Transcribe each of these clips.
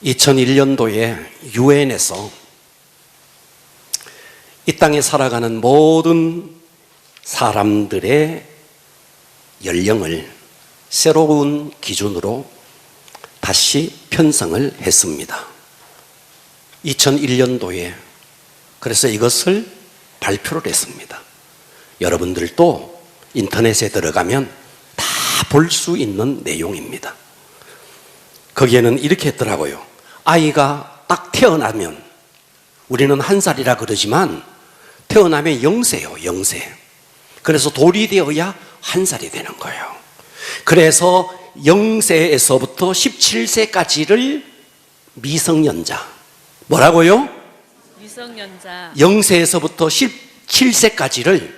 2001년도에 유엔에서 이 땅에 살아가는 모든 사람들의 연령을 새로운 기준으로 다시 편성을 했습니다. 2001년도에 그래서 이것을 발표를 했습니다. 여러분들도 인터넷에 들어가면 다 볼 수 있는 내용입니다. 거기에는 이렇게 했더라고요. 아이가 딱 태어나면, 우리는 1살이라 그러지만 태어나면 0세요, 0세. 그래서 돌이 되어야 1살이 되는 거예요. 그래서 0세에서부터 17세까지를 미성년자. 뭐라고요? 미성년자. 0세에서부터 17세까지를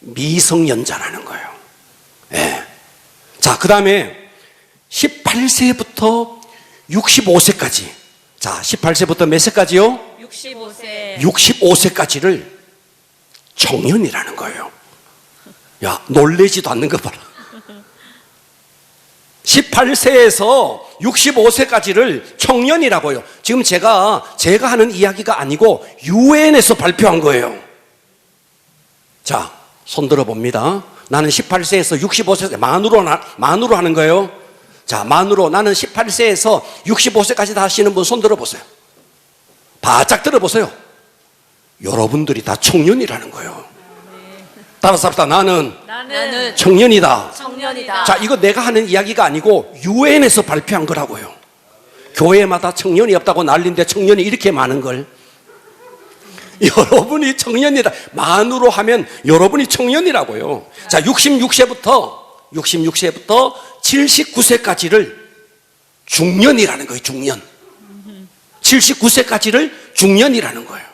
미성년자라는 거예요. 네. 자, 그 다음에 18세부터 65세까지. 자, 18세부터 몇 세까지요? 65세. 65세까지를 청년이라는 거예요. 야, 놀래지도 않는 거 봐라. 18세에서 65세까지를 청년이라고요. 지금 제가 하는 이야기가 아니고 유엔에서 발표한 거예요. 자, 손 들어 봅니다. 나는 18세에서 65세, 만으로 하는 거예요. 자, 만으로 나는 18세에서 65세까지 다 하시는 분 손 들어 보세요. 바짝 들어 보세요. 여러분들이 다 청년이라는 거예요. 따라서 합시다. 나는 청년이다. 청년이다. 자, 이거 내가 하는 이야기가 아니고 유엔에서 발표한 거라고요. 교회마다 청년이 없다고 난리인데 청년이 이렇게 많은 걸. 여러분이 청년이다. 만으로 하면 여러분이 청년이라고요. 자, 66세부터 79세까지를 중년이라는 거예요. 중년. 79세까지를 중년이라는 거예요.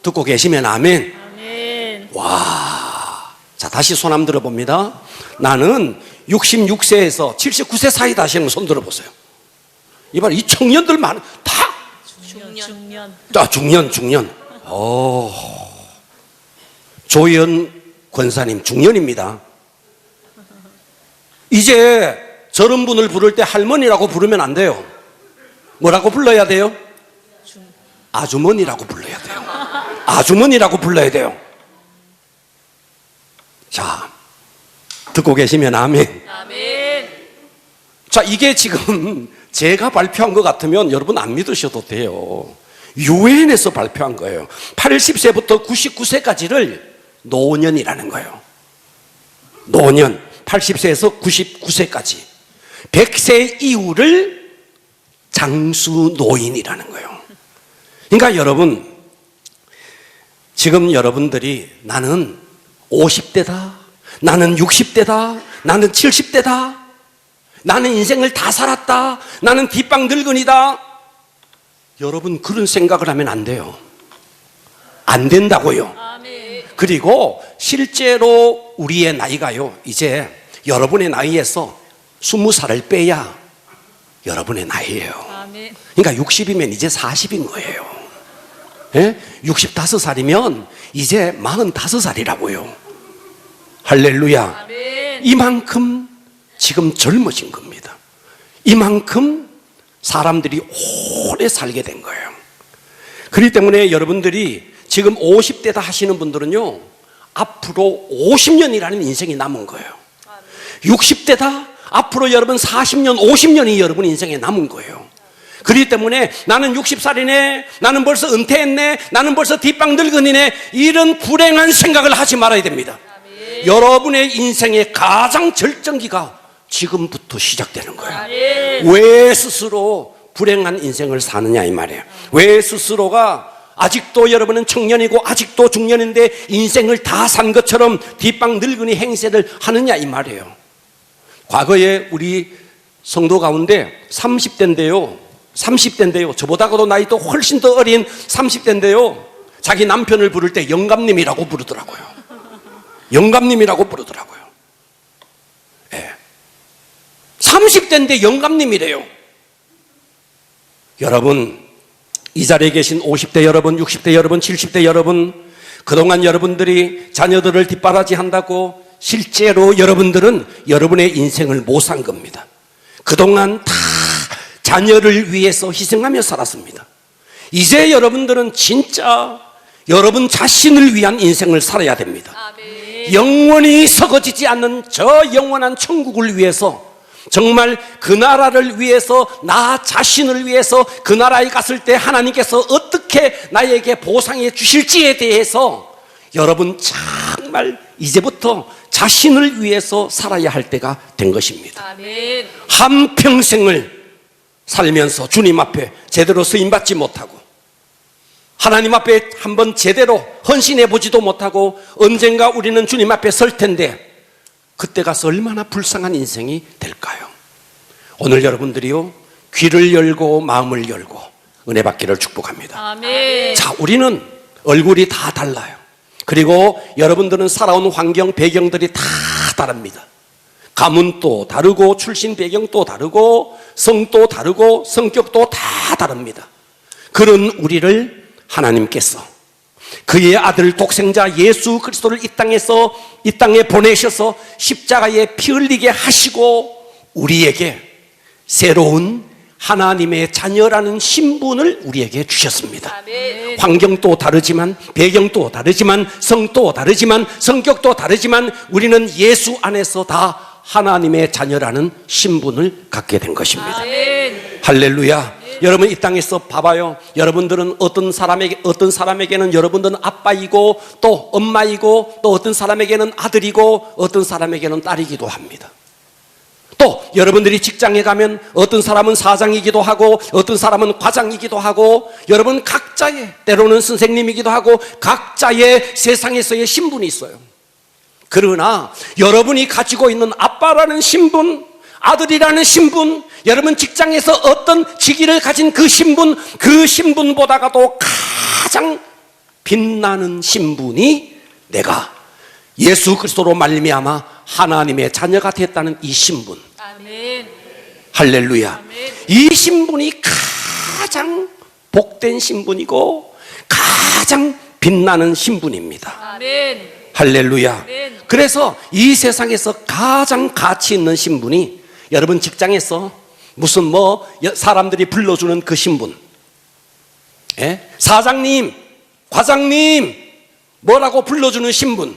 듣고 계시면 아멘. 아멘. 와. 자, 다시 손 한번 들어봅니다. 나는 66세에서 79세 사이다 하시는 손 들어보세요. 이봐라, 이 청년들 다. 중년. 자, 중년. 조연 권사님 중년입니다. 이제 저런 분을 부를 때 할머니라고 부르면 안 돼요. 뭐라고 불러야 돼요? 아주머니라고 불러야 돼요. 아주머니라고 불러야 돼요. 자, 듣고 계시면 아멘. 아멘. 자, 이게 지금 제가 발표한 것 같으면 여러분 안 믿으셔도 돼요. 유엔에서 발표한 거예요. 80세부터 99세까지를 노년이라는 거예요. 노년. 80세에서 99세까지. 100세 이후를 장수노인이라는 거예요. 그러니까 여러분, 지금 여러분들이 나는 50대다, 나는 60대다, 나는 70대다, 나는 인생을 다 살았다, 나는 뒷방 늙은이다. 여러분 그런 생각을 하면 안 돼요. 안 된다고요. 아멘. 그리고 실제로 우리의 나이가요, 이제 여러분의 나이에서 20살을 빼야 여러분의 나이예요. 아멘. 그러니까 60이면 이제 40인 거예요. 예? 65살이면 이제 45살이라고요. 할렐루야. 아멘. 이만큼 지금 젊어진 겁니다. 이만큼 사람들이 오래 살게 된 거예요. 그렇기 때문에 여러분들이 지금 50대다 하시는 분들은요, 앞으로 50년이라는 인생이 남은 거예요. 60대다, 앞으로 여러분 40년, 50년이 여러분 인생에 남은 거예요. 그렇기 때문에 나는 60살이네, 나는 벌써 은퇴했네, 나는 벌써 뒷방 늙은이네, 이런 불행한 생각을 하지 말아야 됩니다. 아멘. 여러분의 인생의 가장 절정기가 지금부터 시작되는 거예요. 아멘. 왜 스스로 불행한 인생을 사느냐 이 말이에요. 왜 스스로가 아직도 여러분은 청년이고 아직도 중년인데 인생을 다 산 것처럼 뒷방 늙은이 행세를 하느냐 이 말이에요. 과거에 우리 성도 가운데 30대인데요, 저보다도 나이도 훨씬 더 어린 30대인데요, 자기 남편을 부를 때 영감님이라고 부르더라고요. 영감님이라고 부르더라고요. 예. 30대인데 영감님이래요. 여러분, 이 자리에 계신 50대 여러분, 60대 여러분, 70대 여러분, 그동안 여러분들이 자녀들을 뒷바라지 한다고 실제로 여러분들은 여러분의 인생을 못 산 겁니다. 그동안 다 자녀를 위해서 희생하며 살았습니다. 이제 여러분들은 진짜 여러분 자신을 위한 인생을 살아야 됩니다. 아멘. 영원히 썩어지지 않는 저 영원한 천국을 위해서, 정말 그 나라를 위해서, 나 자신을 위해서 그 나라에 갔을 때 하나님께서 어떻게 나에게 보상해 주실지에 대해서 여러분 정말 이제부터 자신을 위해서 살아야 할 때가 된 것입니다. 아멘. 한평생을 살면서 주님 앞에 제대로 쓰임받지 못하고 하나님 앞에 한번 제대로 헌신해 보지도 못하고 언젠가 우리는 주님 앞에 설 텐데 그때 가서 얼마나 불쌍한 인생이 될까요? 오늘 여러분들이요, 귀를 열고 마음을 열고 은혜 받기를 축복합니다. 아멘. 자, 우리는 얼굴이 다 달라요. 그리고 여러분들은 살아온 환경, 배경들이 다 다릅니다. 가문도 다르고 출신 배경도 다르고 성도 다르고 성격도 다 다릅니다. 그런 우리를 하나님께서 그의 아들 독생자 예수 그리스도를 이 땅에 보내셔서 십자가에 피 흘리게 하시고 우리에게 새로운 하나님의 자녀라는 신분을 우리에게 주셨습니다. 아멘. 환경도 다르지만, 배경도 다르지만, 성도 다르지만, 성격도 다르지만 우리는 예수 안에서 다 하나님의 자녀라는 신분을 갖게 된 것입니다. 아멘. 할렐루야. 여러분 이 땅에서 봐봐요. 여러분들은 어떤 사람에게는 여러분들은 아빠이고 또 엄마이고 또 어떤 사람에게는 아들이고 어떤 사람에게는 딸이기도 합니다. 또 여러분들이 직장에 가면 어떤 사람은 사장이기도 하고 어떤 사람은 과장이기도 하고 여러분 각자의, 때로는 선생님이기도 하고 각자의 세상에서의 신분이 있어요. 그러나 여러분이 가지고 있는 아빠라는 신분, 아들이라는 신분, 여러분 직장에서 어떤 직위를 가진 그 신분보다가도 가장 빛나는 신분이 내가 예수 그리스도로 말미암아 하나님의 자녀가 됐다는 이 신분. 아멘. 할렐루야. 아멘. 이 신분이 가장 복된 신분이고 가장 빛나는 신분입니다. 아멘. 할렐루야. 아멘. 그래서 이 세상에서 가장 가치 있는 신분이 여러분 직장에서 무슨 사람들이 불러주는 그 신분, 사장님, 과장님 뭐라고 불러주는 신분,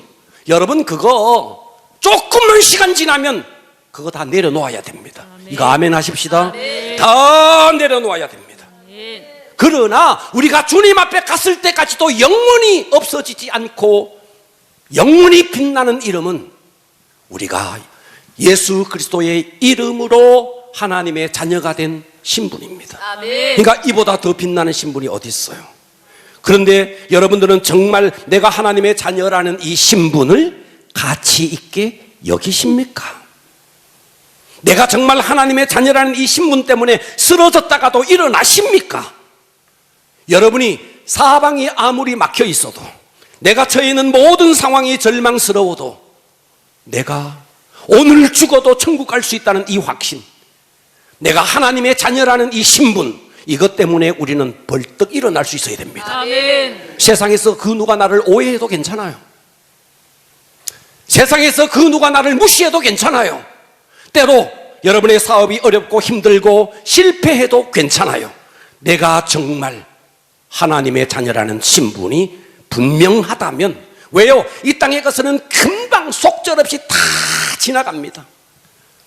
여러분 그거 조금만 시간 지나면 그거 다 내려놓아야 됩니다. 이거 아멘 하십시다. 다 내려놓아야 됩니다. 아멘. 그러나 우리가 주님 앞에 갔을 때까지도 영원히 없어지지 않고 영원히 빛나는 이름은 우리가 예수 그리스도의 이름으로 하나님의 자녀가 된 신분입니다. 아멘. 그러니까 이보다 더 빛나는 신분이 어디 있어요? 그런데 여러분들은 정말 내가 하나님의 자녀라는 이 신분을 가치 있게 여기십니까? 내가 정말 하나님의 자녀라는 이 신분 때문에 쓰러졌다가도 일어나십니까? 여러분이 사방이 아무리 막혀 있어도, 내가 처해 있는 모든 상황이 절망스러워도 내가 오늘 죽어도 천국 갈 수 있다는 이 확신, 내가 하나님의 자녀라는 이 신분, 이것 때문에 우리는 벌떡 일어날 수 있어야 됩니다. 아멘. 세상에서 그 누가 나를 오해해도 괜찮아요. 세상에서 그 누가 나를 무시해도 괜찮아요. 때로 여러분의 사업이 어렵고 힘들고 실패해도 괜찮아요. 내가 정말 하나님의 자녀라는 신분이 분명하다면, 왜요? 이 땅의 것은 금방 속절없이 다 지나갑니다.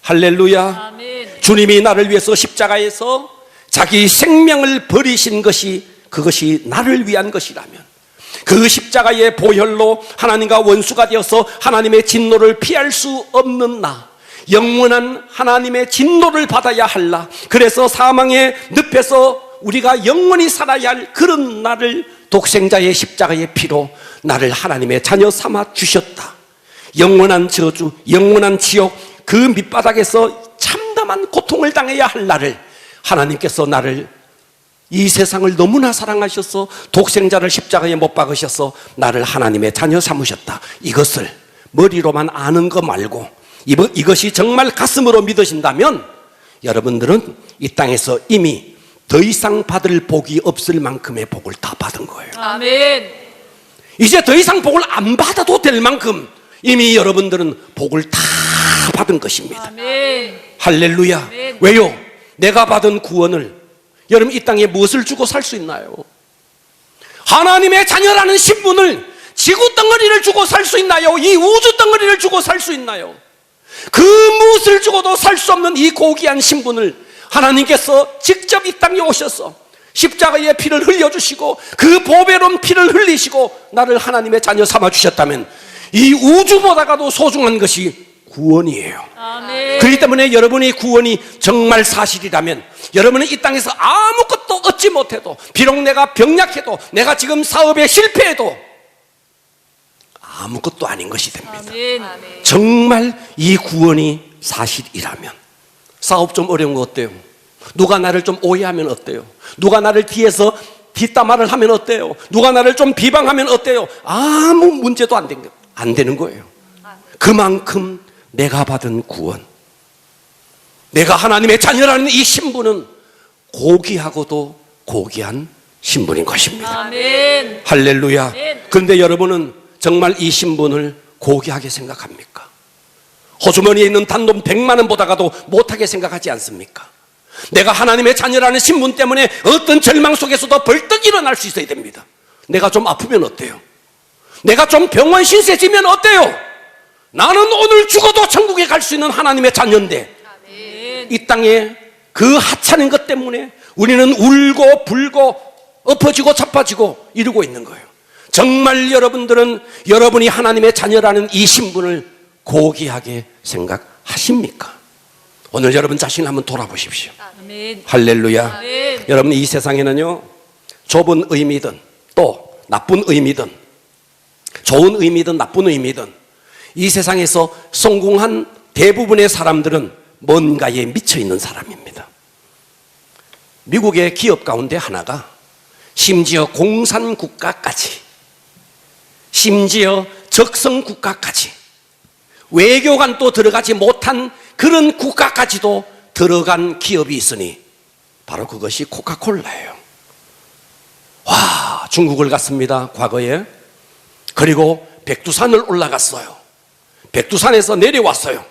할렐루야. 아멘. 주님이 나를 위해서 십자가에서 자기 생명을 버리신 것이, 그것이 나를 위한 것이라면, 그 십자가의 보혈로 하나님과 원수가 되어서 하나님의 진노를 피할 수 없는 나, 영원한 하나님의 진노를 받아야 할 나, 그래서 사망의 늪에서 우리가 영원히 살아야 할 그런 나를 독생자의 십자가의 피로 나를 하나님의 자녀 삼아 주셨다. 영원한 저주, 영원한 지옥, 그 밑바닥에서 참담한 고통을 당해야 할 나를 하나님께서 나를, 이 세상을 너무나 사랑하셔서 독생자를 십자가에 못 박으셔서 나를 하나님의 자녀 삼으셨다. 이것을 머리로만 아는 거 말고 이것이 정말 가슴으로 믿으신다면 여러분들은 이 땅에서 이미 더 이상 받을 복이 없을 만큼의 복을 다 받은 거예요. 아멘. 이제 더 이상 복을 안 받아도 될 만큼 이미 여러분들은 복을 다 받은 것입니다. 아멘. 할렐루야. 아멘. 왜요? 내가 받은 구원을, 여러분 이 땅에 무엇을 주고 살 수 있나요? 하나님의 자녀라는 신분을, 지구 덩어리를 주고 살 수 있나요? 이 우주 덩어리를 주고 살 수 있나요? 그 무엇을 주고도 살 수 없는 이 고귀한 신분을 하나님께서 직접 이 땅에 오셔서 십자가의 피를 흘려주시고 그 보배로운 피를 흘리시고 나를 하나님의 자녀 삼아주셨다면 이 우주보다가도 소중한 것이 구원이에요. 아멘. 그렇기 때문에 여러분의 구원이 정말 사실이라면 여러분은 이 땅에서 아무것도 얻지 못해도, 비록 내가 병약해도, 내가 지금 사업에 실패해도 아무것도 아닌 것이 됩니다. 아멘. 정말 이 구원이 사실이라면. 사업 좀 어려운 거 어때요? 누가 나를 좀 오해하면 어때요? 누가 나를 뒤에서 뒷담화를 하면 어때요? 누가 나를 좀 비방하면 어때요? 아무 문제도 안 되는 거예요. 그만큼 내가 받은 구원, 내가 하나님의 자녀라는 이 신분은 고귀하고도 고귀한 신분인 것입니다. 아멘. 할렐루야. 아멘. 그런데 여러분은 정말 이 신분을 고귀하게 생각합니까? 호주머니에 있는 단돈 100만 원보다가도 못하게 생각하지 않습니까? 내가 하나님의 자녀라는 신분 때문에 어떤 절망 속에서도 벌떡 일어날 수 있어야 됩니다. 내가 좀 아프면 어때요? 내가 좀 병원 신세 지면 어때요? 나는 오늘 죽어도 천국에 갈 수 있는 하나님의 자녀인데 아멘. 이 땅에 그 하찮은 것 때문에 우리는 울고 불고 엎어지고 자빠지고 이러고 있는 거예요. 정말 여러분들은 여러분이 하나님의 자녀라는 이 신분을 고귀하게 생각하십니까? 오늘 여러분 자신을 한번 돌아보십시오. 아멘. 할렐루야. 아멘. 여러분 이 세상에는요, 좁은 의미든 또 나쁜 의미든, 좋은 의미든 나쁜 의미든, 이 세상에서 성공한 대부분의 사람들은 뭔가에 미쳐 있는 사람입니다. 미국의 기업 가운데 하나가 심지어 공산국가까지, 심지어 적성국가까지, 외교관도 들어가지 못한 그런 국가까지도 들어간 기업이 있으니 바로 그것이 코카콜라예요. 와, 중국을 갔습니다, 과거에. 그리고 백두산을 올라갔어요. 백두산에서 내려왔어요.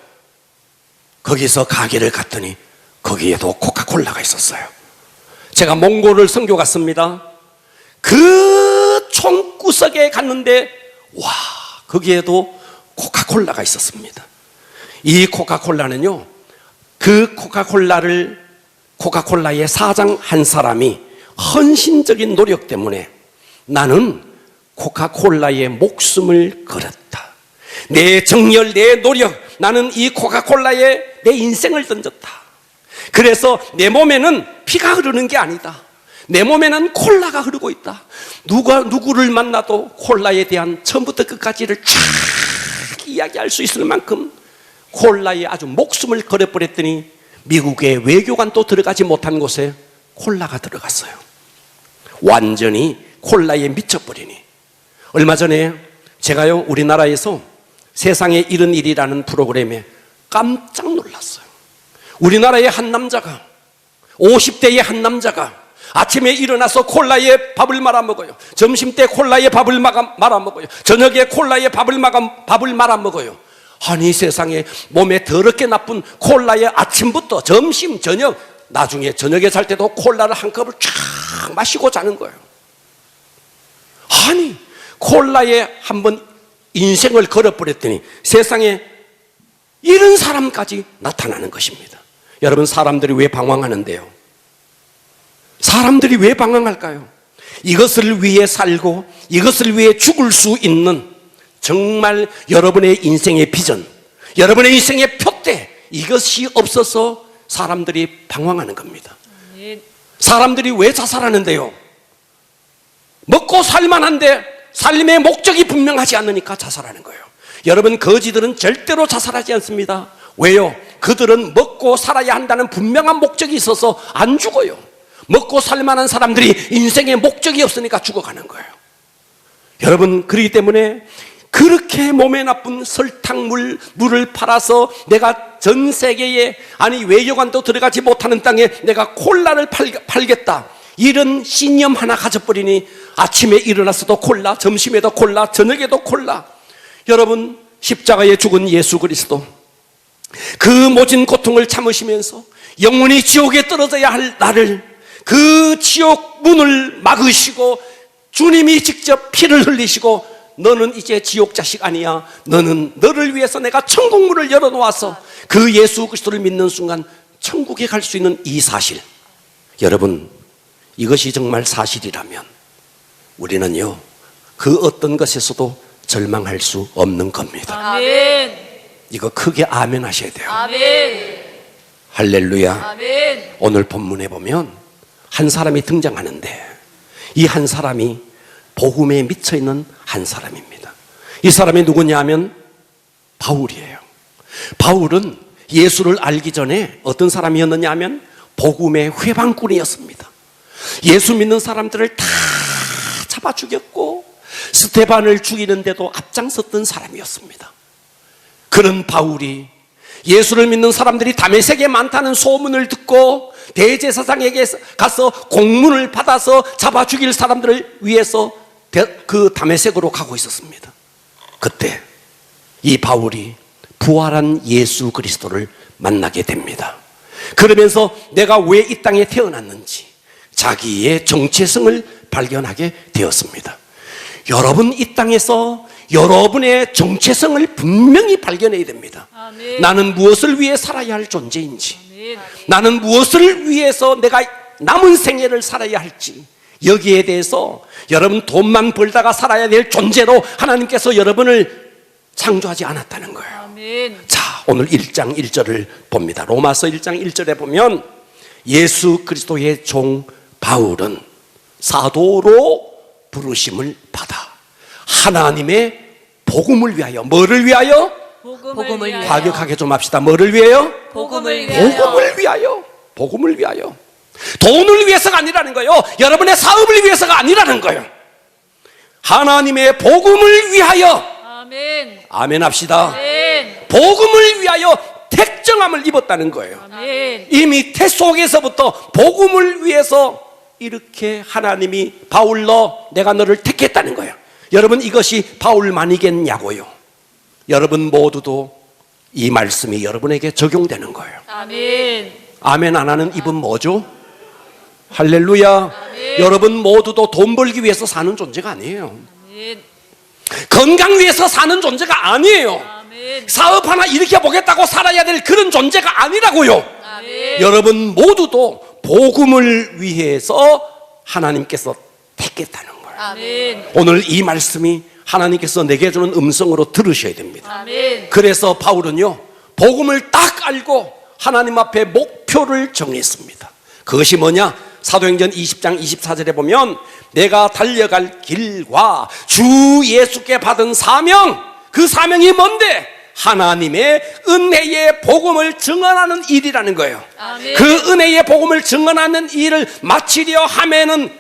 거기서 가게를 갔더니 거기에도 코카콜라가 있었어요. 제가 몽골을 선교 갔습니다. 그 총구석에 갔는데 와, 거기에도 코카콜라가 있었습니다. 이 코카콜라는요, 그 코카콜라의 사장 한 사람이 헌신적인 노력 때문에 나는 코카콜라의 목숨을 걸었다, 내 정열, 내 노력, 나는 이 코카콜라에 내 인생을 던졌다. 그래서 내 몸에는 피가 흐르는 게 아니다, 내 몸에는 콜라가 흐르고 있다. 누구를 만나도 콜라에 대한 처음부터 끝까지를 쫙 이야기할 수 있을 만큼 콜라에 아주 목숨을 걸어버렸더니 미국의 외교관도 들어가지 못한 곳에 콜라가 들어갔어요. 완전히 콜라에 미쳐버리니. 얼마 전에 제가요, 우리나라에서 세상에 이런 일이라는 프로그램에 깜짝 놀랐어요. 우리나라의 한 남자가, 50대의 한 남자가 아침에 일어나서 콜라에 밥을 말아 먹어요. 점심 때 콜라에 밥을 말아 먹어요. 저녁에 콜라에 밥을 말아 먹어요. 아니 세상에, 몸에 더럽게 나쁜 콜라에 아침부터 점심 저녁, 나중에 저녁에 잘 때도 콜라를 한 컵을 쫙 마시고 자는 거예요. 아니 콜라에 한번 인생을 걸어버렸더니 세상에 이런 사람까지 나타나는 것입니다. 여러분, 사람들이 왜 방황하는데요? 사람들이 왜 방황할까요? 이것을 위해 살고 이것을 위해 죽을 수 있는 정말 여러분의 인생의 비전, 여러분의 인생의 표대, 이것이 없어서 사람들이 방황하는 겁니다. 사람들이 왜 자살하는데요? 먹고 살만한데 삶의 목적이 분명하지 않으니까 자살하는 거예요. 여러분, 거지들은 절대로 자살하지 않습니다. 왜요? 그들은 먹고 살아야 한다는 분명한 목적이 있어서 안 죽어요. 먹고 살만한 사람들이 인생의 목적이 없으니까 죽어가는 거예요. 여러분, 그렇기 때문에 그렇게 몸에 나쁜 설탕물을 팔아서 내가 전 세계에, 아니 외교관도 들어가지 못하는 땅에 내가 콜라를 팔겠다, 이런 신념 하나 가져버리니 아침에 일어나서도 콜라, 점심에도 콜라, 저녁에도 콜라. 여러분, 십자가에 죽은 예수 그리스도, 그 모진 고통을 참으시면서 영원히 지옥에 떨어져야 할 나를 그 지옥 문을 막으시고 주님이 직접 피를 흘리시고 너는 이제 지옥 자식 아니야. 너는 너를 위해서 내가 천국 문을 열어놓아서 그 예수 그리스도를 믿는 순간 천국에 갈 수 있는 이 사실, 여러분 이것이 정말 사실이라면 우리는요 그 어떤 것에서도 절망할 수 없는 겁니다. 아멘. 이거 크게 아멘 하셔야 돼요. 아멘. 할렐루야. 아멘. 오늘 본문에 보면 한 사람이 등장하는데 이 한 사람이 복음에 미쳐있는 한 사람입니다. 이 사람이 누구냐 하면 바울이에요. 바울은 예수를 알기 전에 어떤 사람이었느냐 하면 복음의 회방꾼이었습니다. 예수 믿는 사람들을 다 잡아 죽였고 스테반을 죽이는데도 앞장섰던 사람이었습니다. 그런 바울이 예수를 믿는 사람들이 다메섹에 많다는 소문을 듣고 대제사장에게 가서 공문을 받아서 잡아 죽일 사람들을 위해서 그 다메섹으로 가고 있었습니다. 그때 이 바울이 부활한 예수 그리스도를 만나게 됩니다. 그러면서 내가 왜 이 땅에 태어났는지 자기의 정체성을 발견하게 되었습니다. 여러분 이 땅에서 여러분의 정체성을 분명히 발견해야 됩니다. 아멘. 나는 무엇을 위해 살아야 할 존재인지, 아멘. 나는 무엇을 위해서 내가 남은 생애를 살아야 할지, 여기에 대해서 여러분 돈만 벌다가 살아야 될 존재로 하나님께서 여러분을 창조하지 않았다는 거예요. 아멘. 자, 오늘 1장 1절을 봅니다. 로마서 1장 1절에 보면 예수 그리스도의 종 바울은 사도로 부르심을 받아 하나님의 복음을 위하여, 뭐를 위하여? 복음을 위하여. 과격하게 좀 합시다. 뭐를 위하여? 복음을 위하여. 복음을 위하여. 복음을 위하여. 돈을 위해서가 아니라는 거예요. 여러분의 사업을 위해서가 아니라는 거예요. 하나님의 복음을 위하여. 아멘. 아멘 합시다. 아멘. 복음을 위하여 택정함을 입었다는 거예요. 아멘. 이미 태 속에서부터 복음을 위해서 이렇게 하나님이 바울로 내가 너를 택했다는 거예요. 여러분 이것이 바울만이겠냐고요. 여러분 모두도 이 말씀이 여러분에게 적용되는 거예요. 아멘. 아멘 안 하는 입은 뭐죠? 할렐루야. 여러분 모두도 돈 벌기 위해서 사는 존재가 아니에요. 아멘. 건강 위해서 사는 존재가 아니에요. 아멘. 사업 하나 일으켜보겠다고 살아야 될 그런 존재가 아니라고요. 아멘. 여러분 모두도 복음을 위해서 하나님께서 택했다는 거예요. 아멘. 오늘 이 말씀이 하나님께서 내게 주는 음성으로 들으셔야 됩니다. 아멘. 그래서 바울은요 복음을 딱 알고 하나님 앞에 목표를 정했습니다. 그것이 뭐냐? 사도행전 20장 24절에 보면 내가 달려갈 길과 주 예수께 받은 사명, 그 사명이 뭔데? 하나님의 은혜의 복음을 증언하는 일이라는 거예요. 아멘. 그 은혜의 복음을 증언하는 일을 마치려 하면은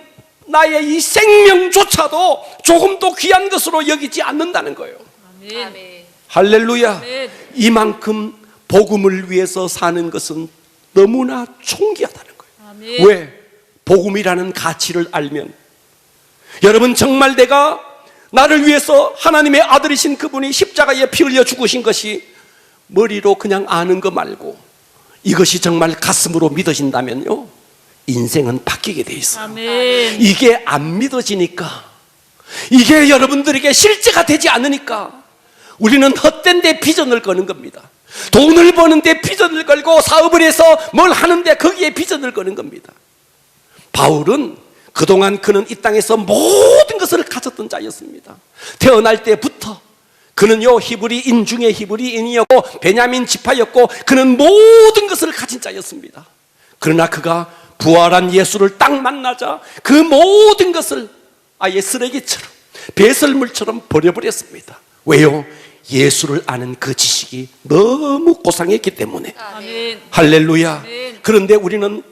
나의 이 생명조차도 조금도 귀한 것으로 여기지 않는다는 거예요. 아멘. 할렐루야. 아멘. 이만큼 복음을 위해서 사는 것은 너무나 존귀하다는 거예요. 아멘. 왜? 복음이라는 가치를 알면 여러분 정말 내가 나를 위해서 하나님의 아들이신 그분이 십자가에 피 흘려 죽으신 것이 머리로 그냥 아는 거 말고 이것이 정말 가슴으로 믿어진다면요 인생은 바뀌게 돼 있어요. 아멘. 이게 안 믿어지니까, 이게 여러분들에게 실제가 되지 않으니까 우리는 헛된 데 비전을 거는 겁니다. 돈을 버는데 비전을 걸고 사업을 해서 뭘 하는데 거기에 비전을 거는 겁니다. 바울은 그동안 그는 이 땅에서 모든 것을 가졌던 자였습니다. 태어날 때부터 그는요 히브리인 중에 히브리인이었고 베냐민 지파였고 그는 모든 것을 가진 자였습니다. 그러나 그가 부활한 예수를 딱 만나자 그 모든 것을 아예 쓰레기처럼 배설물처럼 버려버렸습니다. 왜요? 예수를 아는 그 지식이 너무 고상했기 때문에. 아멘. 할렐루야. 아멘. 그런데 우리는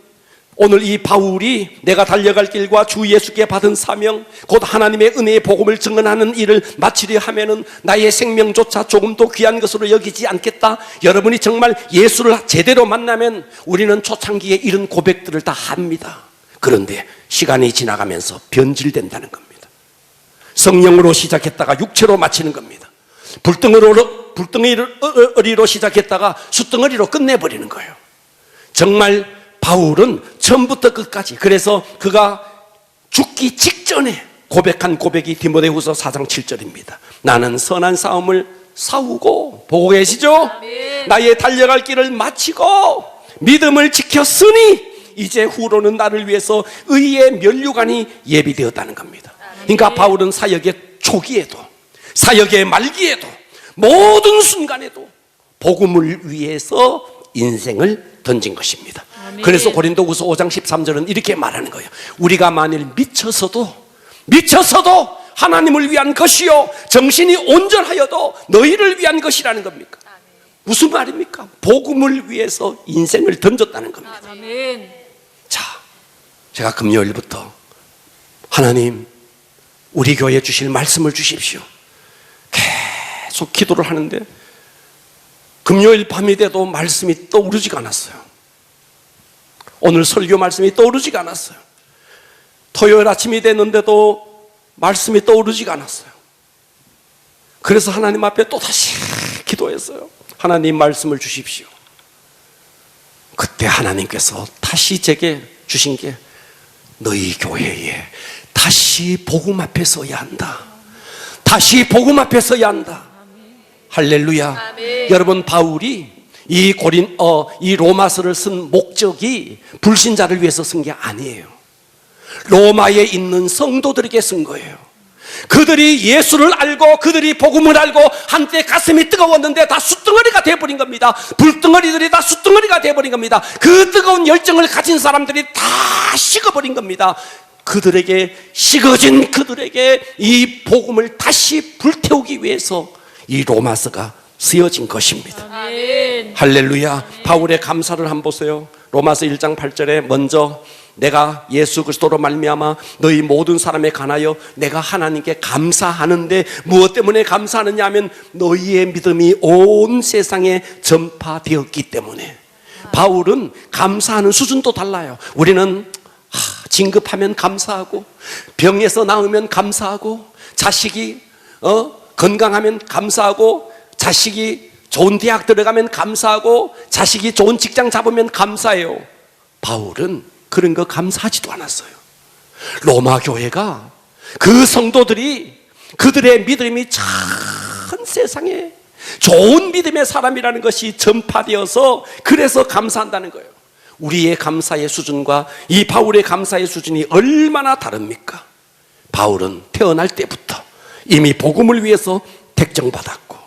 오늘 이 바울이 내가 달려갈 길과 주 예수께 받은 사명, 곧 하나님의 은혜의 복음을 증언하는 일을 마치려 하면은 나의 생명조차 조금도 귀한 것으로 여기지 않겠다. 여러분이 정말 예수를 제대로 만나면 우리는 초창기에 이런 고백들을 다 합니다. 그런데 시간이 지나가면서 변질된다는 겁니다. 성령으로 시작했다가 육체로 마치는 겁니다. 불덩어리로 시작했다가 숫덩어리로 끝내버리는 거예요. 정말 바울은 처음부터 끝까지, 그래서 그가 죽기 직전에 고백한 고백이 디모데후서 4장 7절입니다. 나는 선한 싸움을 싸우고, 보고 계시죠? 나의 달려갈 길을 마치고 믿음을 지켰으니 이제 후로는 나를 위해서 의의 면류관이 예비되었다는 겁니다. 그러니까 바울은 사역의 초기에도, 사역의 말기에도, 모든 순간에도 복음을 위해서 인생을 던진 것입니다. 그래서 고린도후서 5장 13절은 이렇게 말하는 거예요. 우리가 만일 미쳐서도 하나님을 위한 것이요 정신이 온전하여도 너희를 위한 것이라는 겁니까? 무슨 말입니까? 복음을 위해서 인생을 던졌다는 겁니다. 아멘. 자, 제가 금요일부터 하나님 우리 교회에 주실 말씀을 주십시오. 계속 기도를 하는데 금요일 밤이 돼도 말씀이 떠오르지가 않았어요. 오늘 설교 말씀이 떠오르지가 않았어요. 토요일 아침이 됐는데도 말씀이 떠오르지가 않았어요. 그래서 하나님 앞에 또다시 기도했어요. 하나님 말씀을 주십시오. 그때 하나님께서 다시 제게 주신 게 너희 교회에 다시 복음 앞에 서야 한다. 다시 복음 앞에 서야 한다. 할렐루야. 여러분, 바울이 이 로마서를 쓴 목적이 불신자를 위해서 쓴 게 아니에요. 로마에 있는 성도들에게 쓴 거예요. 그들이 예수를 알고 그들이 복음을 알고 한때 가슴이 뜨거웠는데 다 숯덩어리가 돼버린 겁니다. 불덩어리들이 다 숯덩어리가 돼버린 겁니다. 그 뜨거운 열정을 가진 사람들이 다 식어버린 겁니다. 그들에게, 식어진 그들에게 이 복음을 다시 불태우기 위해서 이 로마서가 쓰여진 것입니다. 아멘. 할렐루야. 바울의 감사를 한번 보세요. 로마서 1장 8절에 먼저 내가 예수 그리스도로 말미암아 너희 모든 사람에 관하여 내가 하나님께 감사하는데 무엇 때문에 감사하느냐 하면 너희의 믿음이 온 세상에 전파되었기 때문에. 바울은 감사하는 수준도 달라요. 우리는 진급하면 감사하고, 병에서 나으면 감사하고, 자식이 건강하면 감사하고, 자식이 좋은 대학 들어가면 감사하고, 자식이 좋은 직장 잡으면 감사해요. 바울은 그런 거 감사하지도 않았어요. 로마 교회가, 그 성도들이 그들의 믿음이 전 세상에 좋은 믿음의 사람이라는 것이 전파되어서 그래서 감사한다는 거예요. 우리의 감사의 수준과 이 바울의 감사의 수준이 얼마나 다릅니까? 바울은 태어날 때부터 이미 복음을 위해서 택정받았고,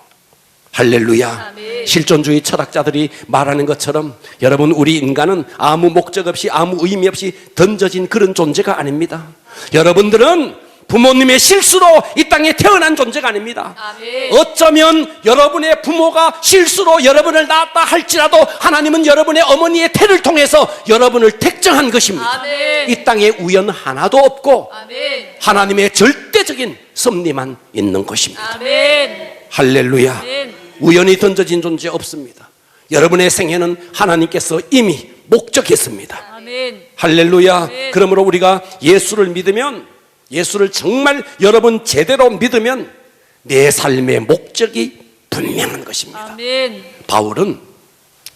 할렐루야. 아멘. 실존주의 철학자들이 말하는 것처럼 여러분, 우리 인간은 아무 목적 없이 아무 의미 없이 던져진 그런 존재가 아닙니다. 여러분들은 부모님의 실수로 이 땅에 태어난 존재가 아닙니다. 아멘. 어쩌면 여러분의 부모가 실수로 여러분을 낳았다 할지라도 하나님은 여러분의 어머니의 태를 통해서 여러분을 택정한 것입니다. 아멘. 이 땅에 우연 하나도 없고 아멘. 하나님의 절대적인 섭리만 있는 것입니다. 아멘. 할렐루야. 아멘. 우연히 던져진 존재 없습니다. 여러분의 생애는 하나님께서 이미 목적했습니다. 아멘. 할렐루야. 아멘. 그러므로 우리가 예수를 믿으면, 예수를 정말 여러분 제대로 믿으면 내 삶의 목적이 분명한 것입니다. 아멘. 바울은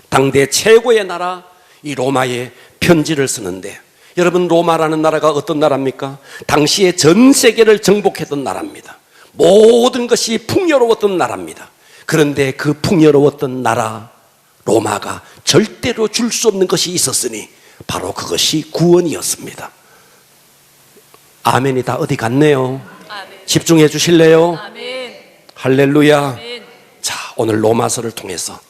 당대 최고의 나라 이 로마에 편지를 쓰는데, 여러분, 로마라는 나라가 어떤 나라입니까? 당시에 전 세계를 정복했던 나라입니다. 모든 것이 풍요로웠던 나라입니다. 그런데 그 풍요로웠던 나라 로마가 절대로 줄 수 없는 것이 있었으니 바로 그것이 구원이었습니다. 아멘이 다 어디 갔네요. 아멘. 집중해 주실래요? 아멘. 할렐루야. 아멘. 자, 오늘 로마서를 통해서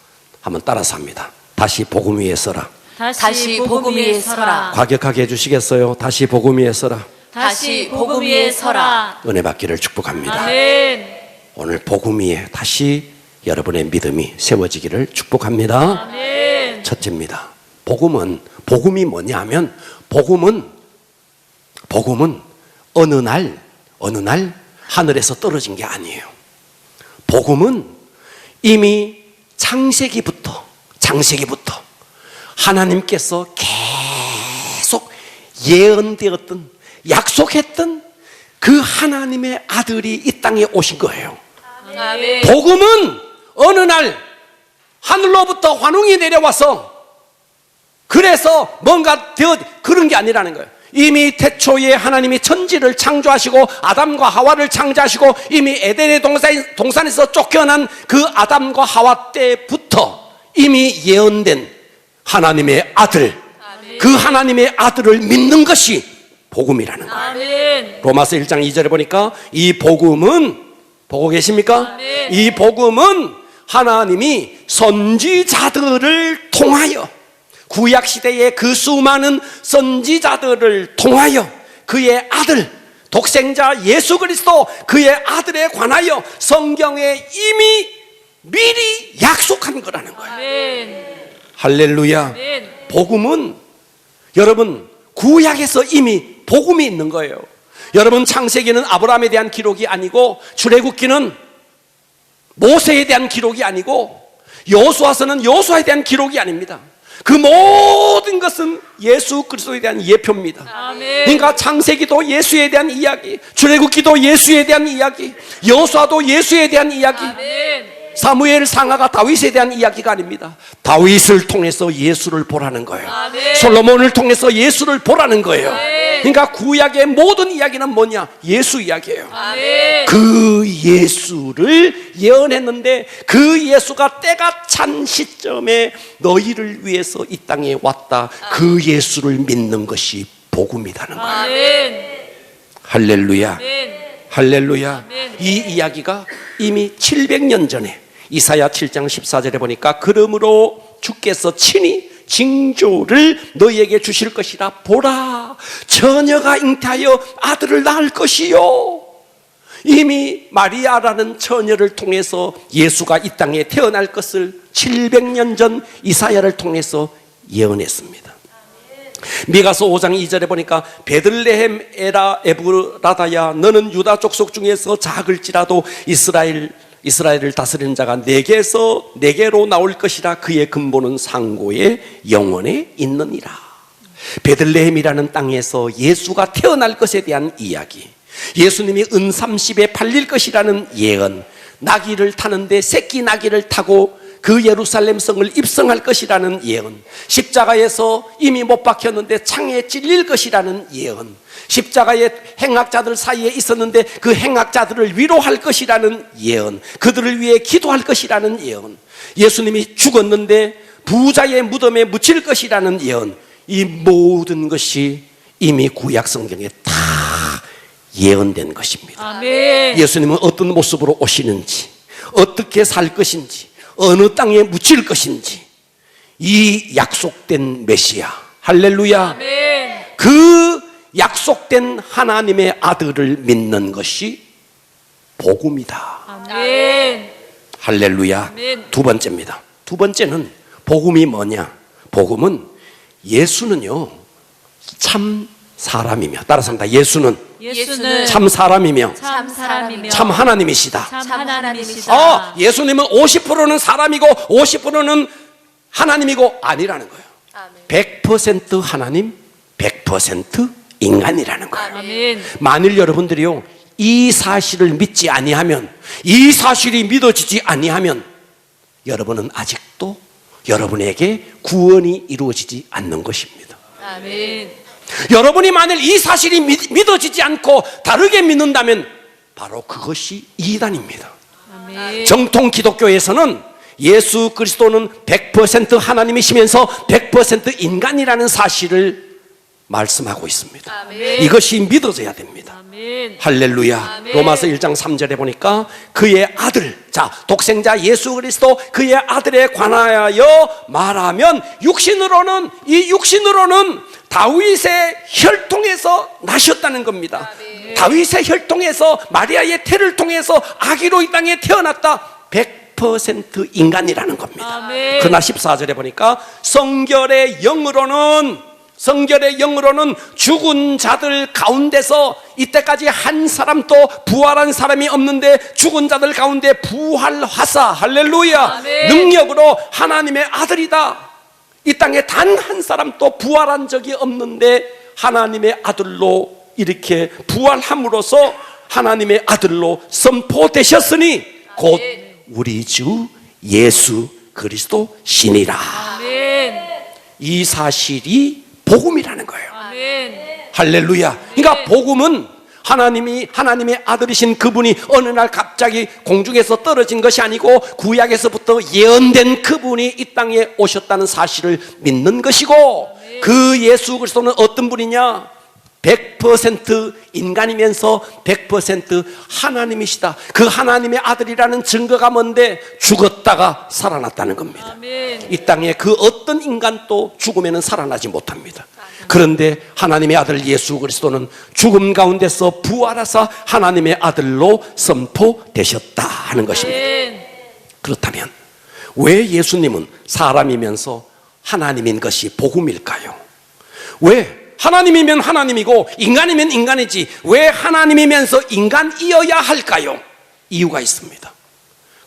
한번 따라서 합니다. 다시 복음 위에 서라. 다시 복음 위에 서라. 과격하게 해주시겠어요? 다시 복음 위에 서라. 다시 복음 위에 서라. 은혜 받기를 축복합니다. 아멘. 오늘 복음 위에 다시 여러분의 믿음이 세워지기를 축복합니다. 아멘. 첫째입니다. 복음이 뭐냐 하면 복음은 어느 날 하늘에서 떨어진 게 아니에요. 복음은 이미 창세기부터 하나님께서 계속 예언되었던, 약속했던 그 하나님의 아들이 이 땅에 오신 거예요. 아멘. 복음은 어느 날 하늘로부터 환웅이 내려와서 그래서 뭔가 되어 그런 게 아니라는 거예요. 이미 태초에 하나님이 천지를 창조하시고 아담과 하와를 창조하시고 이미 에덴의 동산에서 쫓겨난 그 아담과 하와 때부터 이미 예언된 하나님의 아들, 그 하나님의 아들을 믿는 것이 복음이라는 거예요. 아멘. 로마서 1장 2절에 보니까 이 복음은, 보고 계십니까? 아멘. 이 복음은 하나님이 선지자들을 통하여, 구약시대의 그 수많은 선지자들을 통하여 그의 아들, 독생자 예수 그리스도 그의 아들에 관하여 성경에 이미 미리 약속한 거라는 거예요. 아멘. 할렐루야. 아멘. 복음은 여러분 구약에서 이미 복음이 있는 거예요. 여러분 창세기는 아브라함에 대한 기록이 아니고 출애굽기는 모세에 대한 기록이 아니고 여호수아서는 여호수아에 대한 기록이 아닙니다. 그 모든 것은 예수 그리스도에 대한 예표입니다. 아멘. 그러니까 창세기도 예수에 대한 이야기, 출애굽기도 예수에 대한 이야기, 여호수아도 예수에 대한 이야기, 아멘. 사무엘 상하가 다윗에 대한 이야기가 아닙니다. 다윗을 통해서 예수를 보라는 거예요. 아멘. 솔로몬을 통해서 예수를 보라는 거예요. 아멘. 그러니까 구약의 모든 이야기는 뭐냐? 예수 이야기예요. 아멘. 그 예수를 예언했는데 그 예수가 때가 찬 시점에 너희를 위해서 이 땅에 왔다. 그 예수를 믿는 것이 복음이라는 거예요. 아멘. 할렐루야. 아멘. 할렐루야. 아멘. 이 이야기가 이미 700년 전에 이사야 7장 14절에 보니까 그러므로 주께서 친히 징조를 너희에게 주실 것이라. 보라, 처녀가 잉태하여 아들을 낳을 것이요. 이미 마리아라는 처녀를 통해서 예수가 이 땅에 태어날 것을 700년 전 이사야를 통해서 예언했습니다. 미가서 5장 2절에 보니까 베들레헴 에라 에브라다야, 너는 유다 족속 중에서 작을지라도 이스라엘을 다스리는 자가 내게로 나올 것이라. 그의 근본은 상고의 영원에 있느니라. 베들레헴이라는 땅에서 예수가 태어날 것에 대한 이야기, 예수님이 은 30에 팔릴 것이라는 예언, 나귀를 타는데 새끼 나귀를 타고 그 예루살렘 성을 입성할 것이라는 예언, 십자가에서 이미 못 박혔는데 창에 찔릴 것이라는 예언, 십자가의 행악자들 사이에 있었는데 그 행악자들을 위로할 것이라는 예언, 그들을 위해 기도할 것이라는 예언, 예수님이 죽었는데 부자의 무덤에 묻힐 것이라는 예언, 이 모든 것이 이미 구약 성경에 다 예언된 것입니다. 아멘. 예수님은 어떤 모습으로 오시는지, 어떻게 살 것인지, 어느 땅에 묻힐 것인지, 이 약속된 메시아, 할렐루야, 아멘. 그 약속된 하나님의 아들을 믿는 것이 복음이다. 아멘. 할렐루야. 아멘. 두 번째입니다. 두 번째는 복음이 뭐냐? 복음은 예수는요 참 사람이며, 따라서 합니다. 예수는 예수는 참 사람이며 참 사람이며 참 하나님이시다. 참 하나님이시다. 예수님은 50%는 사람이고 50%는 하나님이고 아니라는 거예요. 100% 하나님, 100% 인간이라는 거예요. 아멘. 만일 여러분들이요 이 사실을 믿지 아니하면, 이 사실이 믿어지지 아니하면 여러분은 아직도 여러분에게 구원이 이루어지지 않는 것입니다. 아멘. 여러분이 만일 이 사실이 믿어지지 않고 다르게 믿는다면 바로 그것이 이단입니다. 아멘. 정통 기독교에서는 예수 그리스도는 100% 하나님이시면서 100% 인간이라는 사실을 말씀하고 있습니다. 아멘. 이것이 믿어져야 됩니다. 아멘. 할렐루야. 아멘. 로마서 1장 3절에 보니까 그의 아들, 자 독생자 예수 그리스도 그의 아들에 관하여 말하면 육신으로는 다윗의 혈통에서 나셨다는 겁니다. 아멘. 다윗의 혈통에서 마리아의 태를 통해서 아기로 이 땅에 태어났다. 100% 인간이라는 겁니다. 아멘. 그러나 14절에 보니까 성결의 영으로는 죽은 자들 가운데서 이때까지 한 사람도 부활한 사람이 없는데 죽은 자들 가운데 부활하사, 할렐루야, 아멘. 능력으로 하나님의 아들이다. 이 땅에 단 한 사람도 부활한 적이 없는데 하나님의 아들로 이렇게 부활함으로써 하나님의 아들로 선포되셨으니 곧 우리 주 예수 그리스도 신이라. 아멘. 이 사실이 복음이라는 거예요. 아멘. 할렐루야. 그러니까 복음은 하나님의 아들이신 그분이 어느 날 갑자기 공중에서 떨어진 것이 아니고 구약에서부터 예언된 그분이 이 땅에 오셨다는 사실을 믿는 것이고, 그 예수 그리스도는 어떤 분이냐? 100% 인간이면서 100% 하나님이시다. 그 하나님의 아들이라는 증거가 뭔데? 죽었다가 살아났다는 겁니다. 아멘. 이 땅에 그 어떤 인간도 죽으면 살아나지 못합니다. 그런데 하나님의 아들 예수 그리스도는 죽음 가운데서 부활하사 하나님의 아들로 선포되셨다 하는 것입니다. 아멘. 그렇다면 왜 예수님은 사람이면서 하나님인 것이 복음일까요? 왜 하나님이면 하나님이고 인간이면 인간이지 왜 하나님이면서 인간이어야 할까요? 이유가 있습니다.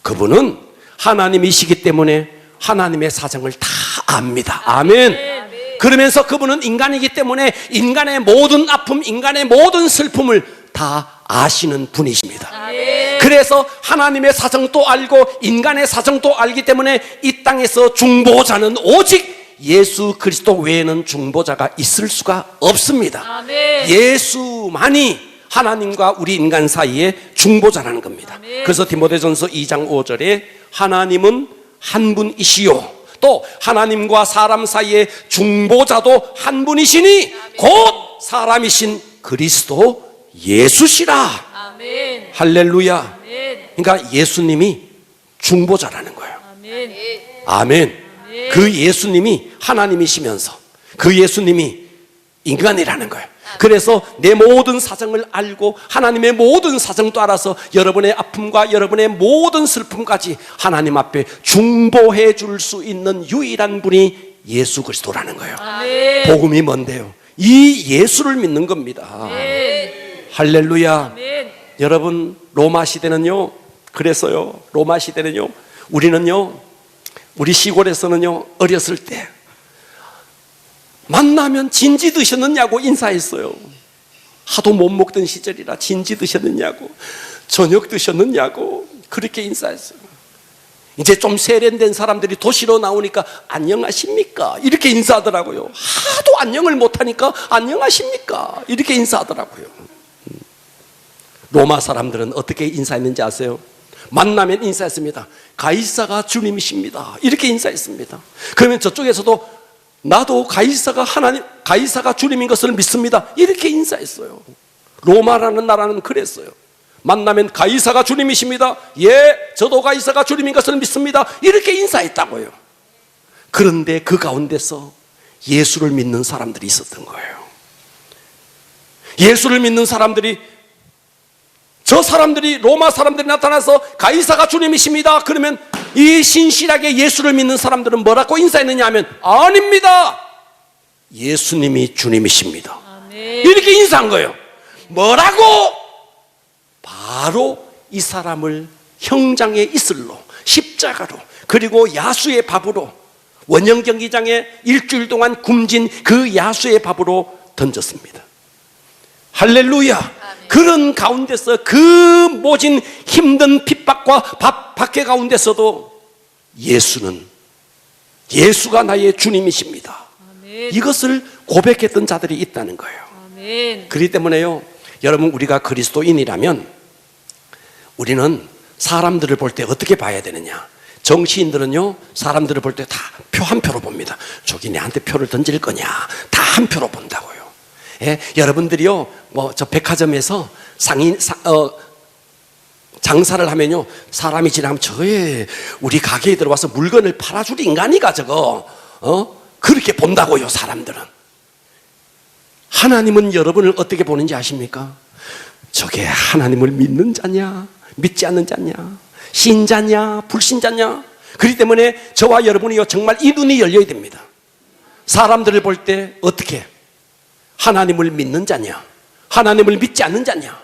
그분은 하나님이시기 때문에 하나님의 사정을 다 압니다. 아멘. 그러면서 그분은 인간이기 때문에 인간의 모든 아픔, 인간의 모든 슬픔을 다 아시는 분이십니다. 아멘. 그래서 하나님의 사정도 알고 인간의 사정도 알기 때문에 이 땅에서 중보자는 오직 예수 그리스도 외에는 중보자가 있을 수가 없습니다. 아멘. 예수만이 하나님과 우리 인간 사이의 중보자라는 겁니다. 아멘. 그래서 디모데전서 2장 5절에 하나님은 한 분이시요 또 하나님과 사람 사이의 중보자도 한 분이시니 곧 사람이신 그리스도 예수시라. 아멘. 할렐루야. 아멘. 그러니까 예수님이 중보자라는 거예요. 아멘. 아멘. 그 예수님이 하나님이시면서 그 예수님이 인간이라는 거예요. 그래서 내 모든 사정을 알고 하나님의 모든 사정도 알아서 여러분의 아픔과 여러분의 모든 슬픔까지 하나님 앞에 중보해 줄 수 있는 유일한 분이 예수 그리스도라는 거예요. 아멘. 복음이 뭔데요? 이 예수를 믿는 겁니다. 아멘. 할렐루야. 아멘. 여러분 로마 시대는요 그랬어요. 로마 시대는요 우리는요 우리 시골에서는요 어렸을 때 만나면 진지 드셨느냐고 인사했어요. 하도 못 먹던 시절이라 진지 드셨느냐고 저녁 드셨느냐고 그렇게 인사했어요. 이제 좀 세련된 사람들이 도시로 나오니까 안녕하십니까 이렇게 인사하더라고요. 하도 안녕을 못하니까 안녕하십니까 이렇게 인사하더라고요. 로마 사람들은 어떻게 인사했는지 아세요? 만나면 인사했습니다. 가이사가 주님이십니다 이렇게 인사했습니다. 그러면 저쪽에서도 나도 가이사가 주님인 것을 믿습니다 이렇게 인사했어요. 로마라는 나라는 그랬어요. 만나면 가이사가 주님이십니다. 예, 저도 가이사가 주님인 것을 믿습니다 이렇게 인사했다고요. 그런데 그 가운데서 예수를 믿는 사람들이 있었던 거예요. 예수를 믿는 사람들이 저 사람들이 로마 사람들이 나타나서 가이사가 주님이십니다 그러면 이 신실하게 예수를 믿는 사람들은 뭐라고 인사했느냐 하면 아닙니다 예수님이 주님이십니다 아멘. 이렇게 인사한 거예요. 뭐라고? 바로 이 사람을 형장의 이슬로 십자가로 그리고 야수의 밥으로 원형 경기장에 일주일 동안 굶진 그 야수의 밥으로 던졌습니다. 할렐루야. 그런 가운데서 그 모진 힘든 핍박과 박해 가운데서도 예수가 나의 주님이십니다 아멘. 이것을 고백했던 자들이 있다는 거예요. 아멘. 그렇기 때문에요 여러분 우리가 그리스도인이라면 우리는 사람들을 볼 때 어떻게 봐야 되느냐. 정치인들은요 사람들을 볼 때 다 표 한 표로 봅니다. 저기 내한테 표를 던질 거냐 다 한 표로 본다고요. 예, 여러분들이요 뭐 저 백화점에서 장사를 하면요 사람이 지나면 저에 우리 가게에 들어와서 물건을 팔아줄 인간이가 저거 그렇게 본다고요. 사람들은. 하나님은 여러분을 어떻게 보는지 아십니까? 저게 하나님을 믿는 자냐 믿지 않는 자냐 신자냐 불신자냐. 그렇기 때문에 저와 여러분이요 정말 이 눈이 열려야 됩니다. 사람들을 볼 때 어떻게 하나님을 믿는 자냐 하나님을 믿지 않는 자냐.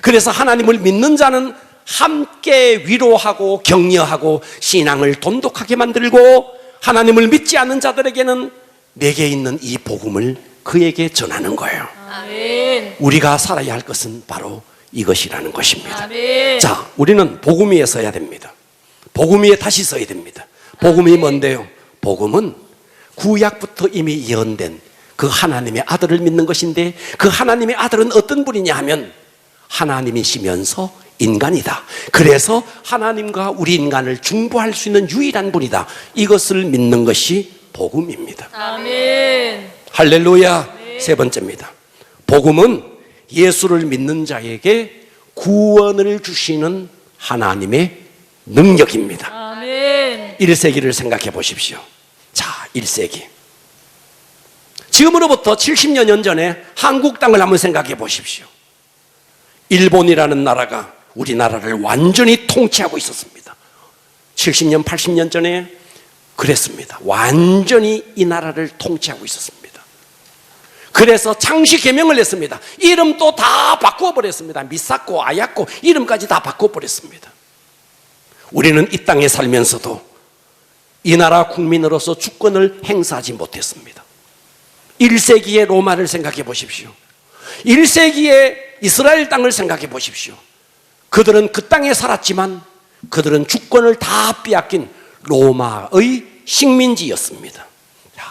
그래서 하나님을 믿는 자는 함께 위로하고 격려하고 신앙을 돈독하게 만들고 하나님을 믿지 않는 자들에게는 내게 있는 이 복음을 그에게 전하는 거예요. 아멘. 우리가 살아야 할 것은 바로 이것이라는 것입니다. 아멘. 자, 우리는 복음 위에 서야 됩니다. 복음 위에 다시 서야 됩니다. 복음이 뭔데요? 복음은 구약부터 이미 예언된 그 하나님의 아들을 믿는 것인데, 그 하나님의 아들은 어떤 분이냐 하면 하나님이시면서 인간이다. 그래서 하나님과 우리 인간을 중보할 수 있는 유일한 분이다. 이것을 믿는 것이 복음입니다. 아멘. 할렐루야. 세 번째입니다. 복음은 예수를 믿는 자에게 구원을 주시는 하나님의 능력입니다. 아멘. 1세기를 생각해 보십시오. 자, 1세기. 지금으로부터 70여 년 전에 한국 땅을 한번 생각해 보십시오. 일본이라는 나라가 우리나라를 완전히 통치하고 있었습니다. 70년, 80년 전에 그랬습니다. 완전히 이 나라를 통치하고 있었습니다. 그래서 창시 계명을 냈습니다. 이름도 다 바꿔버렸습니다. 미사코, 아야코 이름까지 다 바꿔버렸습니다. 우리는 이 땅에 살면서도 이 나라 국민으로서 주권을 행사하지 못했습니다. 1세기의 로마를 생각해 보십시오. 1세기의 이스라엘 땅을 생각해 보십시오. 그들은 그 땅에 살았지만 그들은 주권을 다 빼앗긴 로마의 식민지였습니다.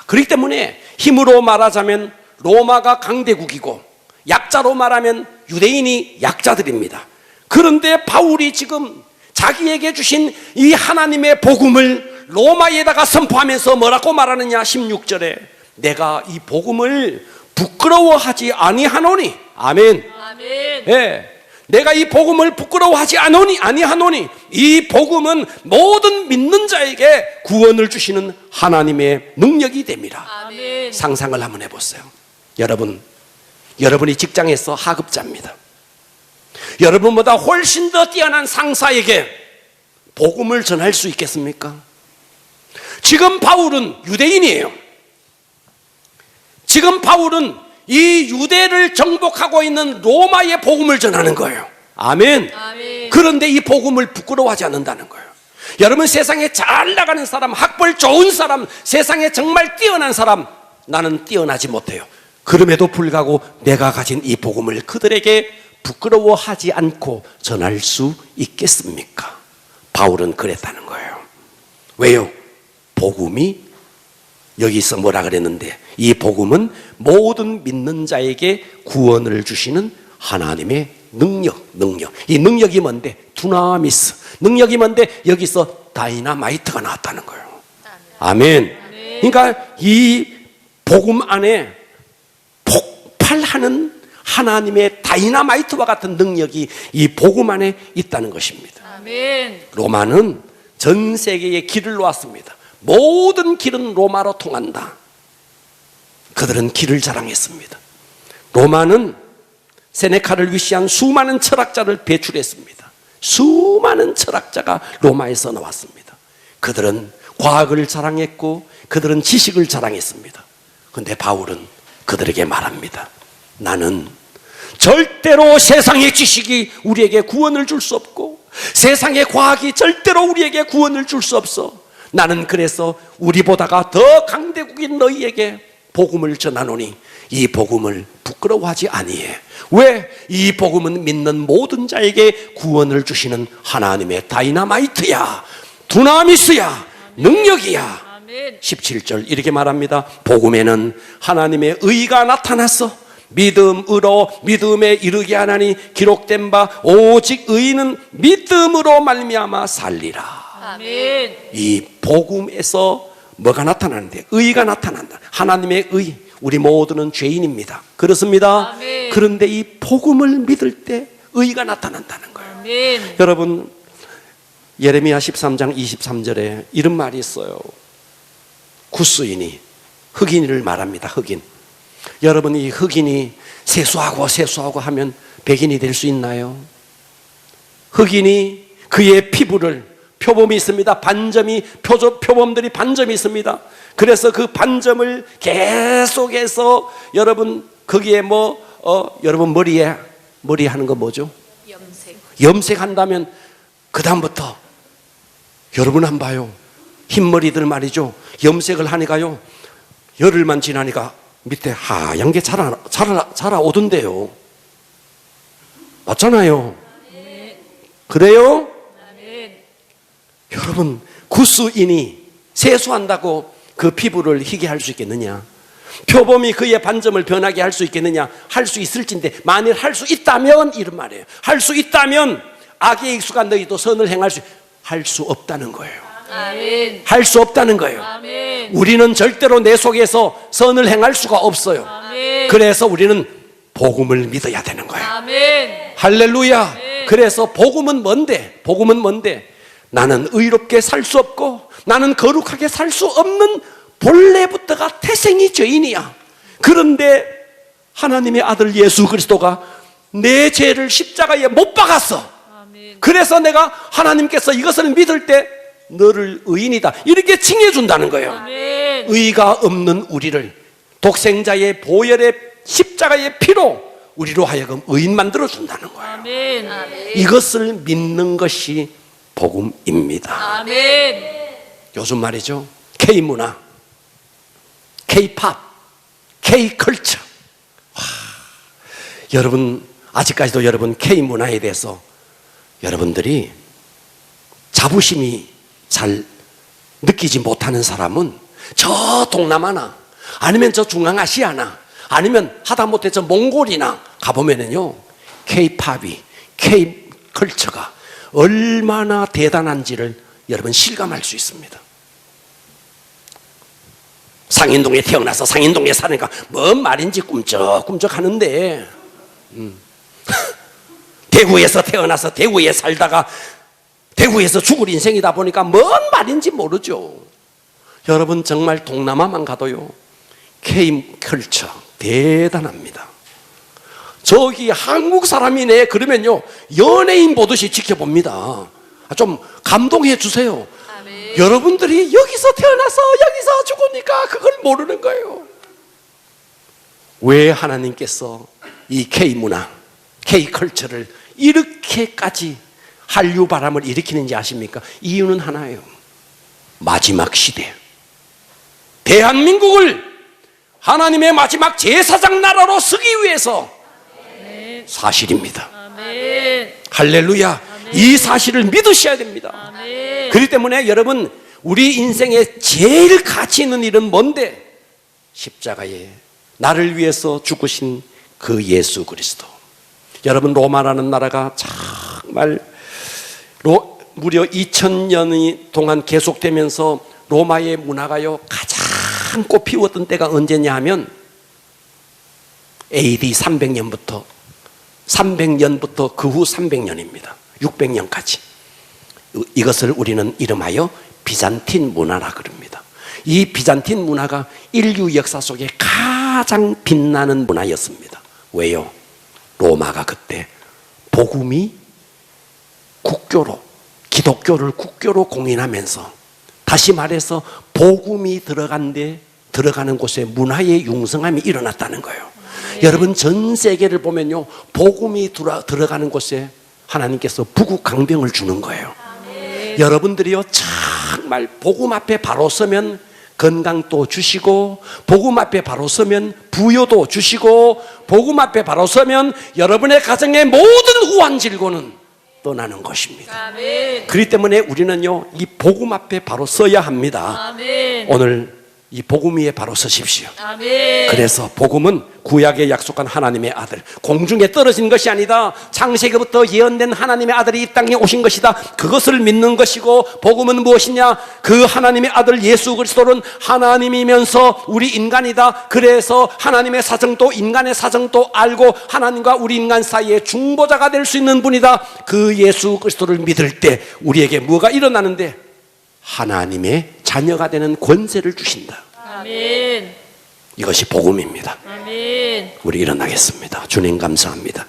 그렇기 때문에 힘으로 말하자면 로마가 강대국이고, 약자로 말하면 유대인이 약자들입니다. 그런데 바울이 지금 자기에게 주신 이 하나님의 복음을 로마에다가 선포하면서 뭐라고 말하느냐? 16절에 내가 이 복음을 부끄러워하지 아니하노니. 아멘. 아멘. 예. 내가 이 복음을 부끄러워하지 아니하노니. 이 복음은 모든 믿는 자에게 구원을 주시는 하나님의 능력이 됩니다. 아멘. 상상을 한번 해보세요. 여러분이 직장에서 하급자입니다. 여러분보다 훨씬 더 뛰어난 상사에게 복음을 전할 수 있겠습니까? 지금 바울은 유대인이에요. 지금 바울은 이 유대를 정복하고 있는 로마의 복음을 전하는 거예요. 아멘. 아멘. 그런데 이 복음을 부끄러워하지 않는다는 거예요. 여러분, 세상에 잘 나가는 사람, 학벌 좋은 사람, 세상에 정말 뛰어난 사람, 나는 뛰어나지 못해요. 그럼에도 불구하고 내가 가진 이 복음을 그들에게 부끄러워하지 않고 전할 수 있겠습니까? 바울은 그랬다는 거예요. 왜요? 복음이 여기서 뭐라 그랬는데, 이 복음은 모든 믿는 자에게 구원을 주시는 하나님의 능력. 이 능력이 뭔데? 두나미스. 능력이 뭔데? 여기서 다이나마이트가 나왔다는 거예요. 아멘. 그러니까 이 복음 안에 폭발하는 하나님의 다이나마이트와 같은 능력이 이 복음 안에 있다는 것입니다. 아멘. 로마는 전 세계에 길을 놓았습니다. 모든 길은 로마로 통한다. 그들은 길을 자랑했습니다. 로마는 세네카를 위시한 수많은 철학자를 배출했습니다. 수많은 철학자가 로마에서 나왔습니다. 그들은 과학을 자랑했고 그들은 지식을 자랑했습니다. 그런데 바울은 그들에게 말합니다. 나는 절대로 세상의 지식이 우리에게 구원을 줄 수 없고 세상의 과학이 절대로 우리에게 구원을 줄 수 없어. 나는 그래서 우리보다가 더 강대국인 너희에게 복음을 전하노니 이 복음을 부끄러워하지 아니해. 왜? 이 복음은 믿는 모든 자에게 구원을 주시는 하나님의 다이나마이트야, 두나미스야, 능력이야. 아멘. 17절 이렇게 말합니다. 복음에는 하나님의 의가 나타났어. 믿음으로 믿음에 이르게 하나니 기록된 바 오직 의인은 믿음으로 말미암아 살리라. 아멘. 이 복음에서 뭐가 나타나는데? 의가 나타난다. 하나님의 의. 우리 모두는 죄인입니다. 그렇습니다. 아멘. 그런데 이 복음을 믿을 때 의가 나타난다는 거예요. 아멘. 여러분, 예레미야 13장 23절에 이런 말이 있어요. 구스인이 흑인을 말합니다. 흑인. 여러분, 이 흑인이 세수하고 하면 백인이 될 수 있나요? 흑인이 그의 피부를, 표범이 있습니다. 반점이, 표범들이 반점이 있습니다. 그래서 그 반점을 계속해서 여러분 거기에 여러분 머리에 하는 거 뭐죠? 염색한다면 그 다음부터 여러분 안 봐요. 흰머리들 말이죠. 염색을 하니까요. 열흘만 지나니까 밑에 하얀 게 자라오던데요. 맞잖아요. 그래요? 아멘. 여러분, 구스인이 세수한다고 그 피부를 희게 할 수 있겠느냐? 표범이 그의 반점을 변하게 할 수 있겠느냐? 할 수 있을진데, 만일 할 수 있다면 이런 말이에요. 할 수 있다면 악에 익숙한 너희도 선을 행할 할 수 없다는 거예요. 아멘. 할 수 없다는 거예요. 아멘. 우리는 절대로 내 속에서 선을 행할 수가 없어요. 아멘. 그래서 우리는 복음을 믿어야 되는 거예요. 아멘. 할렐루야. 그래서 복음은 뭔데? 복음은 뭔데? 나는 의롭게 살 수 없고 나는 거룩하게 살 수 없는 본래부터가 태생이 죄인이야. 그런데 하나님의 아들 예수 그리스도가 내 죄를 십자가에 못 박았어. 아멘. 그래서 내가 하나님께서 이것을 믿을 때 너를 의인이다 이렇게 칭해준다는 거예요. 아멘. 의가 없는 우리를 독생자의 보혈의 십자가의 피로 우리로 하여금 의인 만들어준다는 거예요. 아멘. 이것을 믿는 것이 복음입니다. 아멘. 요즘 말이죠, K문화, K팝, K컬처. 여러분 아직까지도 여러분 K문화에 대해서 여러분들이 자부심이 잘 느끼지 못하는 사람은 저 동남아나 아니면 저 중앙아시아나 아니면 하다못해 저 몽골이나 가보면은요, K팝이, K컬처가 얼마나 대단한지를 여러분 실감할 수 있습니다. 상인동에 태어나서 상인동에 사니까 뭔 말인지 꿈쩍꿈쩍 하는데 대구에서 태어나서 대구에 살다가 대구에서 죽을 인생이다 보니까 뭔 말인지 모르죠. 여러분 정말 동남아만 가도요, K컬처 대단합니다. 저기 한국 사람이네 그러면요 연예인 보듯이 지켜봅니다. 좀 감동해 주세요. 아멘. 여러분들이 여기서 태어나서 여기서 죽으니까 그걸 모르는 거예요. 왜 하나님께서 이 K문화, K컬처를 이렇게까지 한류 바람을 일으키는지 아십니까? 이유는 하나예요. 마지막 시대, 대한민국을 하나님의 마지막 제사장 나라로 서기 위해서 사실입니다. 아멘. 할렐루야. 이 사실을 믿으셔야 됩니다. 아멘. 그렇기 때문에 여러분 우리 인생에 제일 가치 있는 일은 뭔데? 십자가에 나를 위해서 죽으신 그 예수 그리스도. 여러분 로마라는 나라가 정말 무려 2000년이 동안 계속되면서 로마의 문화가요 가장 꽃피웠던 때가 언제냐 하면 AD 300년부터 그 후 300년입니다. 600년까지. 이것을 우리는 이름하여 비잔틴 문화라 그럽니다. 이 비잔틴 문화가 인류 역사 속에 가장 빛나는 문화였습니다. 왜요? 로마가 그때 복음이 국교로, 기독교를 국교로 공인하면서, 다시 말해서 복음이 들어가는 곳에 문화의 융성함이 일어났다는 거예요. 여러분 전 세계를 보면요, 복음이 들어가는 곳에 하나님께서 부국강병을 주는 거예요. 여러분들이요 정말 복음 앞에 바로 서면 건강도 주시고, 복음 앞에 바로 서면 부여도 주시고, 복음 앞에 바로 서면 여러분의 가정의 모든 우환 질고는 떠나는 것입니다. 아멘. 그렇기 때문에 우리는요 이 복음 앞에 바로 서야 합니다. 아멘. 오늘 이 복음 위에 바로 서십시오. 아멘. 그래서 복음은 구약에 약속한 하나님의 아들, 공중에 떨어진 것이 아니다. 창세기부터 예언된 하나님의 아들이 이 땅에 오신 것이다. 그것을 믿는 것이고, 복음은 무엇이냐? 그 하나님의 아들 예수 그리스도는 하나님이면서 우리 인간이다. 그래서 하나님의 사정도 인간의 사정도 알고 하나님과 우리 인간 사이에 중보자가 될 수 있는 분이다. 그 예수 그리스도를 믿을 때 우리에게 뭐가 일어나는데? 하나님의 자녀가 되는 권세를 주신다. 아멘. 이것이 복음입니다. 아멘. 우리 일어나겠습니다. 주님 감사합니다.